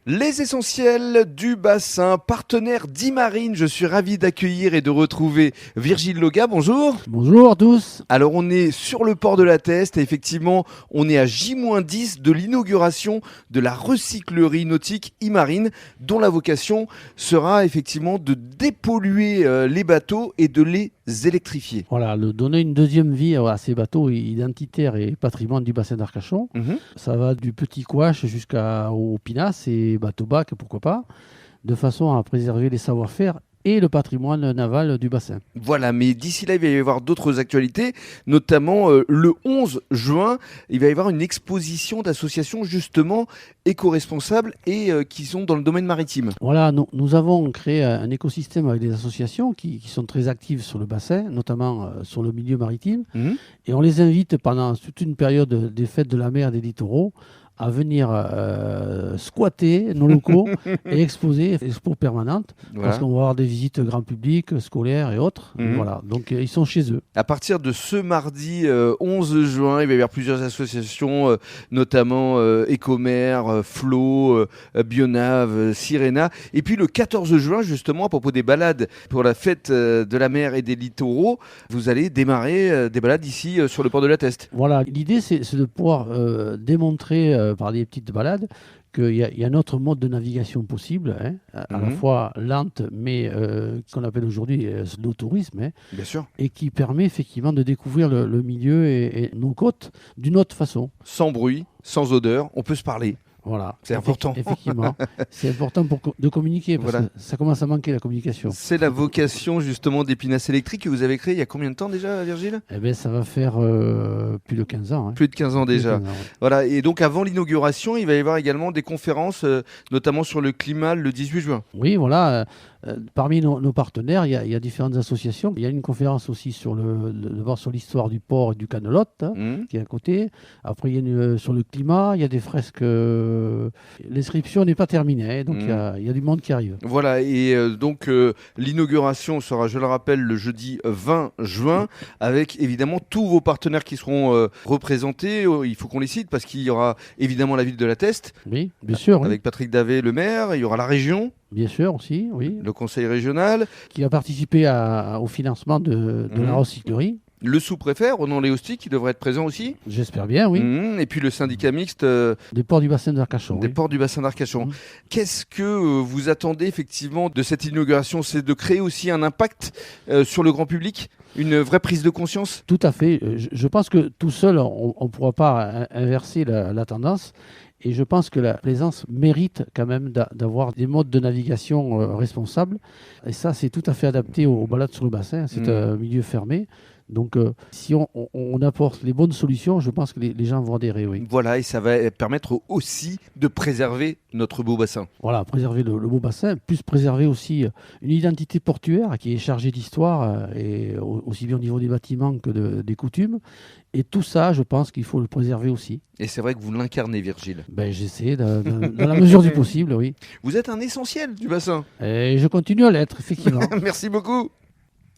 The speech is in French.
Les essentiels du bassin, partenaire d'Imarine. Je suis ravi d'accueillir et de retrouver Virgile Loga. Bonjour. Bonjour à tous. Alors on est sur le port de la Teste et effectivement on est à J-10 de l'inauguration de la recyclerie nautique Imarine dont la vocation sera effectivement de dépolluer les bateaux et de les électrifier. Voilà, donner une deuxième vie à ces bateaux identitaires et patrimoine du bassin d'Arcachon. Ça va du petit couache jusqu'au pinasse et bateau-bac, pourquoi pas, de façon à préserver les savoir-faire et le patrimoine naval du bassin. Voilà, mais d'ici là, il va y avoir d'autres actualités, notamment le 11 juin, il va y avoir une exposition d'associations justement éco-responsables et qui sont dans le domaine maritime. Voilà, nous avons créé un écosystème avec des associations qui sont très actives sur le bassin, notamment sur le milieu maritime, et on les invite pendant toute une période des fêtes de la mer et des littoraux à venir squatter nos locaux et exposer, expo permanente, parce qu'on va avoir des visites grand public, scolaires et autres. Voilà, donc ils sont chez eux. À partir de ce mardi 11 juin, il va y avoir plusieurs associations, notamment Ecomer, Flo, Bionave, Sirena. Et puis le 14 juin, justement, à propos des balades pour la fête de la mer et des littoraux, vous allez démarrer des balades ici sur le port de la Teste. Voilà, l'idée c'est de pouvoir démontrer par des petites balades qu'il y a un autre mode de navigation possible, à la fois lente, mais qu'on appelle aujourd'hui slow tourisme, bien sûr, et qui permet effectivement de découvrir le milieu et nos côtes d'une autre façon. Sans bruit, sans odeur, on peut se parler. Voilà, c'est important. Effectivement, c'est important de communiquer parce que ça commence à manquer la communication. C'est la vocation justement d'Épinasse Électrique que vous avez créé il y a combien de temps déjà, Virgile ? Eh bien, ça va faire plus de 15 ans. Plus de 15 ans déjà. 15 ans, Voilà. Et donc avant l'inauguration, il va y avoir également des conférences, notamment sur le climat le 18 juin. Oui, voilà. Parmi nos partenaires, il y a différentes associations. Il y a une conférence aussi sur sur l'histoire du port et du Canelote, qui est à côté. Après, il y a sur le climat, il y a des fresques. L'inscription n'est pas terminée, donc il y a du monde qui arrive. Voilà, et donc l'inauguration sera, je le rappelle, le jeudi 20 juin, avec évidemment tous vos partenaires qui seront représentés. Il faut qu'on les cite, parce qu'il y aura évidemment la ville de la Teste. Oui, bien sûr. Avec Patrick Davé, le maire. Il y aura la région. Bien sûr aussi, oui. Le conseil régional. Qui a participé au financement de la recyclerie. Le sous-préfet, Ronan Léosti, qui devrait être présent aussi. J'espère bien, oui. Et puis le syndicat mixte... des ports du bassin d'Arcachon. Des ports du bassin d'Arcachon. Qu'est-ce que vous attendez effectivement de cette inauguration ? C'est de créer aussi un impact sur le grand public ? Une vraie prise de conscience ? Tout à fait. Je pense que tout seul, on ne pourra pas inverser la tendance. Et je pense que la plaisance mérite quand même d'avoir des modes de navigation responsables. Et ça, c'est tout à fait adapté aux balades sur le bassin. C'est un milieu fermé. Donc, si on apporte les bonnes solutions, je pense que les gens vont adhérer, oui. Voilà, et ça va permettre aussi de préserver notre beau bassin. Voilà, préserver le beau bassin, plus préserver aussi une identité portuaire qui est chargée d'histoire, et aussi bien au niveau des bâtiments que des coutumes. Et tout ça, je pense qu'il faut le préserver aussi. Et c'est vrai que vous l'incarnez, Virgile. J'essaie, dans la mesure du possible, oui. Vous êtes un essentiel du bassin. Et je continue à l'être, effectivement. Merci beaucoup.